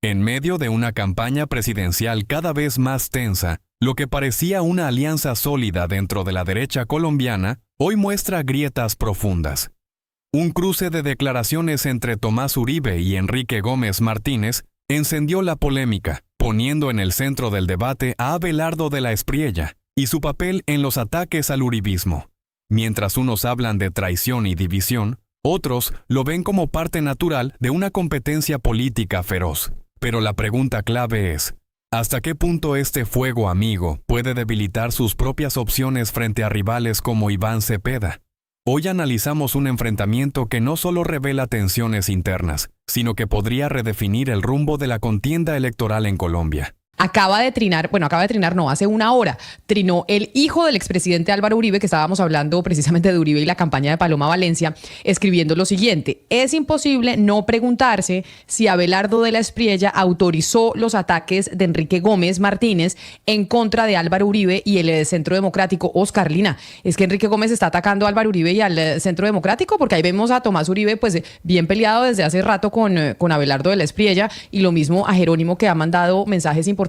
En medio de una campaña presidencial cada vez más tensa, lo que parecía una alianza sólida dentro de la derecha colombiana, hoy muestra grietas profundas. Un cruce de declaraciones entre Tomás Uribe y Enrique Gómez Martínez encendió la polémica, poniendo en el centro del debate a Abelardo de la Espriella y su papel en los ataques al uribismo. Mientras unos hablan de traición y división, otros lo ven como parte natural de una competencia política feroz. Pero la pregunta clave es, ¿hasta qué punto este fuego amigo puede debilitar sus propias opciones frente a rivales como Iván Cepeda? Hoy analizamos un enfrentamiento que no solo revela tensiones internas, sino que podría redefinir el rumbo de la contienda electoral en Colombia. Acaba de trinar, no, hace una hora, trinó el hijo del expresidente Álvaro Uribe, que estábamos hablando precisamente de Uribe y la campaña de Paloma Valencia, escribiendo lo siguiente: es imposible no preguntarse si Abelardo de la Espriella autorizó los ataques de Enrique Gómez Martínez en contra de Álvaro Uribe y el Centro Democrático. Oscar Lina, es que Enrique Gómez está atacando a Álvaro Uribe y al Centro Democrático, porque ahí vemos a Tomás Uribe pues bien peleado desde hace rato con Abelardo de la Espriella, y lo mismo a Jerónimo, que ha mandado mensajes importantes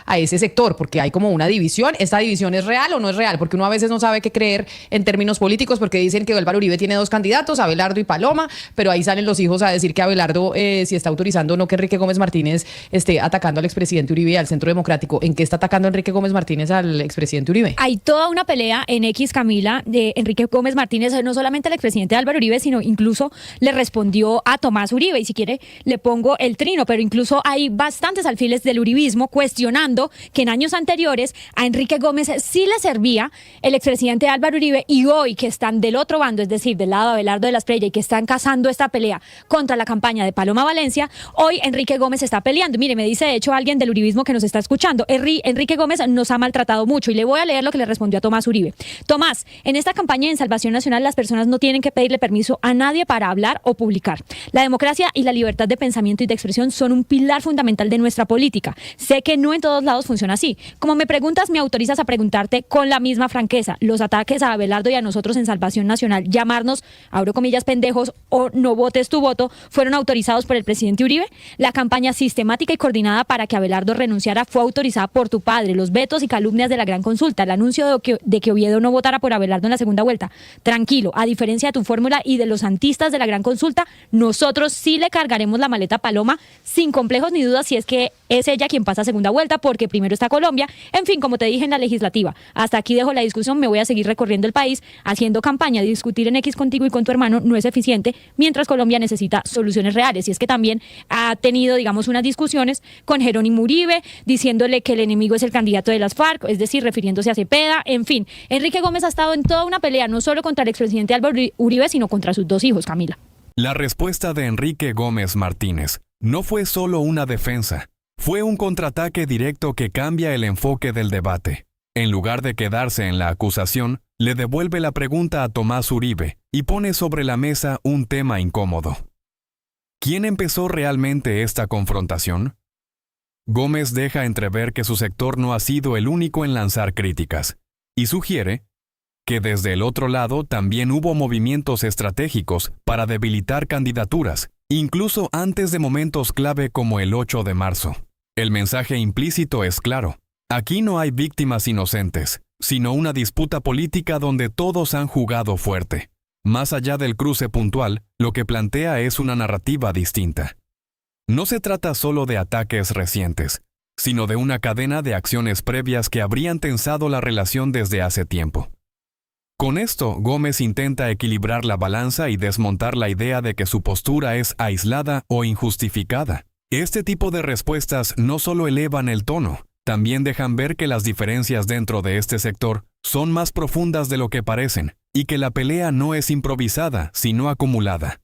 a ese sector, porque hay como una división. ¿Esta división es real o no es real? Porque uno a veces no sabe qué creer en términos políticos, porque dicen que Álvaro Uribe tiene dos candidatos, Abelardo y Paloma, pero ahí salen los hijos a decir que Abelardo si está autorizando o no que Enrique Gómez Martínez esté atacando al expresidente Uribe y al Centro Democrático. ¿En qué está atacando Enrique Gómez Martínez al expresidente Uribe? Hay toda una pelea en X, Camila, de Enrique Gómez Martínez, no solamente al expresidente Álvaro Uribe, sino incluso le respondió a Tomás Uribe, y si quiere le pongo el trino, pero incluso hay bastantes alfiles del uribismo cuestionando que en años anteriores a Enrique Gómez sí le servía el expresidente Álvaro Uribe, y hoy que están del otro bando, es decir, del lado de Abelardo de la Espriella, y que están cazando esta pelea contra la campaña de Paloma Valencia, hoy Enrique Gómez está peleando. Mire, me dice de hecho alguien del uribismo que nos está escuchando: Enrique Gómez nos ha maltratado mucho, y le voy a leer lo que le respondió a Tomás Uribe. Tomás, en esta campaña de Salvación Nacional las personas no tienen que pedirle permiso a nadie para hablar o publicar. La democracia y la libertad de pensamiento y de expresión son un pilar fundamental de nuestra política. Sé que no en todos lados funciona así. Como me preguntas, me autorizas a preguntarte con la misma franqueza: los ataques a Abelardo y a nosotros en Salvación Nacional, llamarnos, abro comillas, pendejos o no votes tu voto, ¿fueron autorizados por el presidente Uribe? La campaña sistemática y coordinada para que Abelardo renunciara fue autorizada por tu padre. Los vetos y calumnias de la gran consulta, el anuncio de que Oviedo no votara por Abelardo en la segunda vuelta. Tranquilo, a diferencia de tu fórmula y de los santistas de la gran consulta, nosotros sí le cargaremos la maleta a Paloma sin complejos ni dudas, si es que es ella quien pasa a segunda vuelta, porque primero está Colombia. En fin, como te dije en la legislativa, hasta aquí dejo la discusión, me voy a seguir recorriendo el país haciendo campaña. Discutir en X contigo y con tu hermano no es eficiente, mientras Colombia necesita soluciones reales. Y es que también ha tenido, digamos, unas discusiones con Jerónimo Uribe, diciéndole que el enemigo es el candidato de las FARC, es decir, refiriéndose a Cepeda. En fin, Enrique Gómez ha estado en toda una pelea, no solo contra el expresidente Álvaro Uribe, sino contra sus dos hijos, Camila. La respuesta de Enrique Gómez Martínez no fue solo una defensa, fue un contraataque directo que cambia el enfoque del debate. En lugar de quedarse en la acusación, le devuelve la pregunta a Tomás Uribe y pone sobre la mesa un tema incómodo. ¿Quién empezó realmente esta confrontación? Gómez deja entrever que su sector no ha sido el único en lanzar críticas, y sugiere que desde el otro lado también hubo movimientos estratégicos para debilitar candidaturas, incluso antes de momentos clave como el 8 de marzo. El mensaje implícito es claro: aquí no hay víctimas inocentes, sino una disputa política donde todos han jugado fuerte. Más allá del cruce puntual, lo que plantea es una narrativa distinta. No se trata solo de ataques recientes, sino de una cadena de acciones previas que habrían tensado la relación desde hace tiempo. Con esto, Gómez intenta equilibrar la balanza y desmontar la idea de que su postura es aislada o injustificada. Este tipo de respuestas no solo elevan el tono, también dejan ver que las diferencias dentro de este sector son más profundas de lo que parecen, y que la pelea no es improvisada, sino acumulada.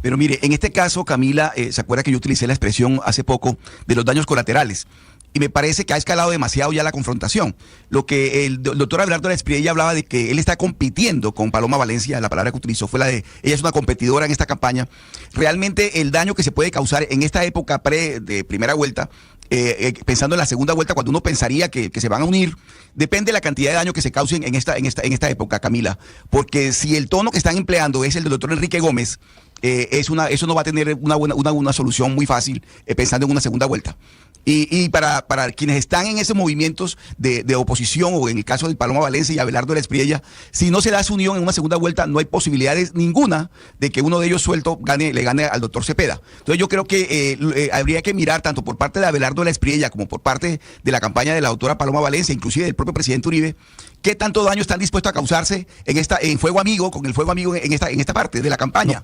Pero mire, en este caso, Camila, ¿se acuerda que yo utilicé la expresión hace poco de los daños colaterales? Y me parece que ha escalado demasiado ya la confrontación. Lo que el doctor Abelardo de la Espriella hablaba de que él está compitiendo con Paloma Valencia, la palabra que utilizó fue la de ella es una competidora en esta campaña. Realmente el daño que se puede causar en esta época de primera vuelta, pensando en la segunda vuelta, cuando uno pensaría que se van a unir, depende de la cantidad de daño que se causen en esta época, Camila. Porque si el tono que están empleando es el del doctor Enrique Gómez, eso no va a tener una solución muy fácil pensando en una segunda vuelta. Y para quienes están en esos movimientos de oposición, o en el caso de Paloma Valencia y Abelardo de la Espriella, si no se da su unión en una segunda vuelta, no hay posibilidades ninguna de que uno de ellos suelto le gane al doctor Cepeda. Entonces yo creo que habría que mirar tanto por parte de Abelardo de la Espriella como por parte de la campaña de la doctora Paloma Valencia, inclusive del propio presidente Uribe, qué tanto daño están dispuestos a causarse en fuego amigo, con el fuego amigo en esta parte de la campaña.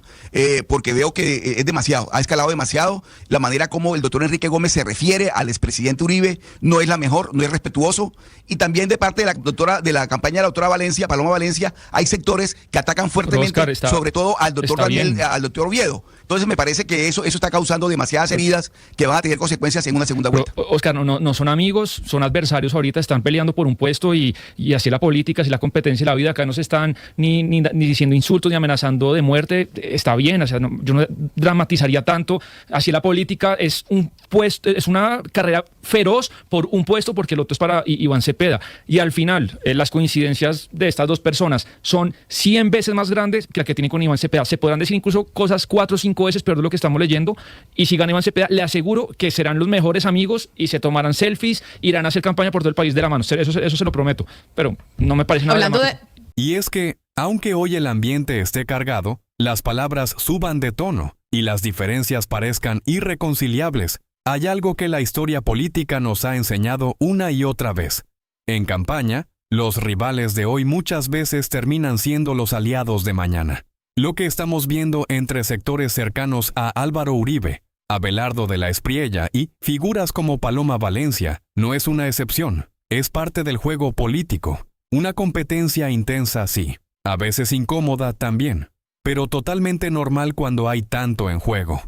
Porque veo que es demasiado, ha escalado demasiado. La manera como el doctor Enrique Gómez se refiere al expresidente Uribe no es la mejor, no es respetuoso. Y también de parte de la campaña de la doctora Valencia, Paloma Valencia, hay sectores que atacan fuertemente, Oscar, sobre todo al doctor al doctor Oviedo. Entonces me parece que eso está causando demasiadas heridas que van a tener consecuencias en una segunda vuelta. Oscar, no son amigos, son adversarios ahorita, están peleando por un puesto y así la política, así la competencia y la vida. Acá no se están ni diciendo insultos ni amenazando de muerte. Está bien, o sea, yo no dramatizaría tanto. Así la política es un puesto, es una carrera feroz por un puesto, porque el otro es para Iván Cepeda. Y al final, las coincidencias de estas dos personas son 100 veces más grandes que la que tienen con Iván Cepeda. Se podrán decir incluso cosas 4 o 5 veces peor de lo que estamos leyendo. Y si gana Iván Cepeda, le aseguro que serán los mejores amigos y se tomarán selfies, irán a hacer campaña por todo el país de la mano. Eso se lo prometo. Pero no me parece nada dramático. Y es que, aunque hoy el ambiente esté cargado, las palabras suban de tono y las diferencias parezcan irreconciliables, hay algo que la historia política nos ha enseñado una y otra vez. En campaña, los rivales de hoy muchas veces terminan siendo los aliados de mañana. Lo que estamos viendo entre sectores cercanos a Álvaro Uribe, Abelardo de la Espriella y figuras como Paloma Valencia no es una excepción, es parte del juego político. Una competencia intensa, sí, a veces incómoda también, pero totalmente normal cuando hay tanto en juego.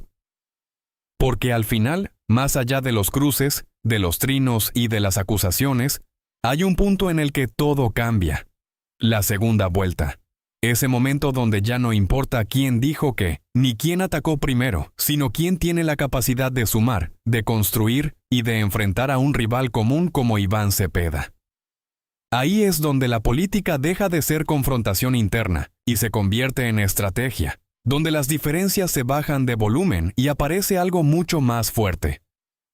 Porque al final, más allá de los cruces, de los trinos y de las acusaciones, hay un punto en el que todo cambia. La segunda vuelta. Ese momento donde ya no importa quién dijo qué, ni quién atacó primero, sino quién tiene la capacidad de sumar, de construir y de enfrentar a un rival común como Iván Cepeda. Ahí es donde la política deja de ser confrontación interna y se convierte en estrategia, donde las diferencias se bajan de volumen y aparece algo mucho más fuerte: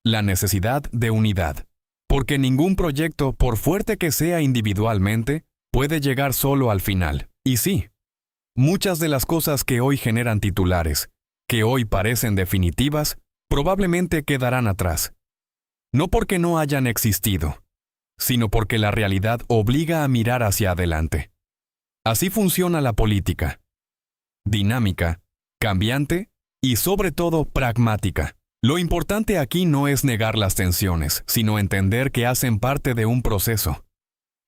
la necesidad de unidad. Porque ningún proyecto, por fuerte que sea individualmente, puede llegar solo al final. Y sí, muchas de las cosas que hoy generan titulares, que hoy parecen definitivas, probablemente quedarán atrás. No porque no hayan existido, sino porque la realidad obliga a mirar hacia adelante. Así funciona la política. Dinámica, cambiante y sobre todo pragmática. Lo importante aquí no es negar las tensiones, sino entender que hacen parte de un proceso.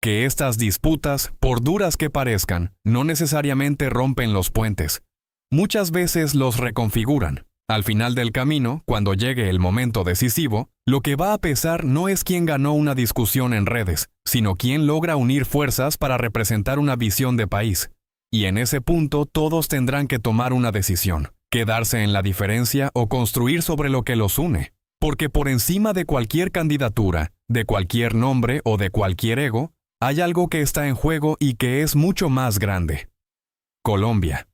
Que estas disputas, por duras que parezcan, no necesariamente rompen los puentes. Muchas veces los reconfiguran. Al final del camino, cuando llegue el momento decisivo, lo que va a pesar no es quién ganó una discusión en redes, sino quién logra unir fuerzas para representar una visión de país. Y en ese punto todos tendrán que tomar una decisión: quedarse en la diferencia o construir sobre lo que los une. Porque por encima de cualquier candidatura, de cualquier nombre o de cualquier ego, hay algo que está en juego y que es mucho más grande: Colombia.